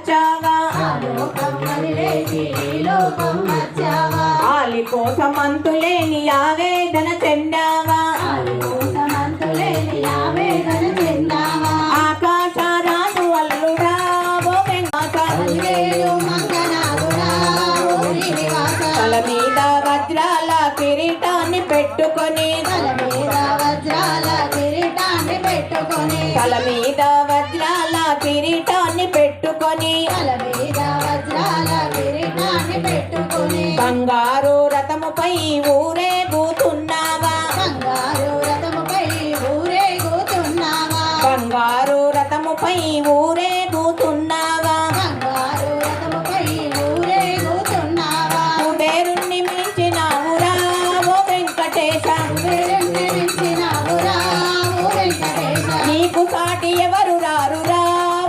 వచ్చావా ఆలి కోసం అంతులేని ఆవేదన చెందావా ఆకాశ రాజు అల్లుడా ఓ వెంకట తల మీద వజ్రాల కిరీటాన్ని పెట్టుకొని తల మీద వజ్రాల కిరీటాన్ని పెట్టుకొని తల మీద వజ్రాల కిరీటాన్ని పెట్టుకొని తల మీద వజ్రాల కిరీటాన్ని పెట్టుకొని బంగారు రథముపై ఊరేగుతున్నావా బంగారు రథముపై ఊరేగుతున్నావా బంగారు రథముపై ఊరేగుతున్నావా బంగారు రథముపై ఊరేగుతున్నావా కుబేరుణ్ణి మించినావురా ఓ వెంకటేశ కుబేరుణ్ణి మించినావురా ఓ వెంకటేశ నీకు సాటి ఎవరు రారురా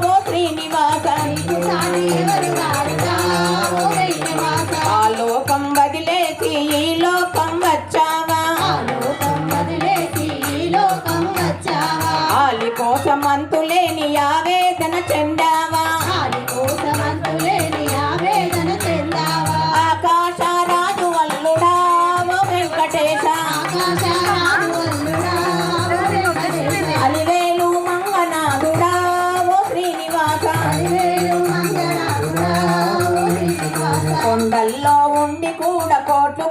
ఓ శ్రీనివాస నీకు సాటి ఎవరు రారురా ఓ శ్రీనివాస ఆ లోకం వదిలేసి ఈ లోకం వచ్చావా ఆ లోకం వదిలేసి ఈ లోకం వచ్చావా ఆలి కోసం అంతులేని ఆవేదన చెందావా ఆడి కోసమంతులేని ఆవేదన చెందావా ఆకాశ రాజు అల్లుడా ఓ వెంకటేశ ఆకాశరాజు అల్లుడా ఓ వెంకటేశ అలివేలు మంగనాథుడా ఓ శ్రీనివాస హరివేలు మంగళారుడా ఓ శ్రీనివాస కొండల్లో ఉండి కూడా కోట్లు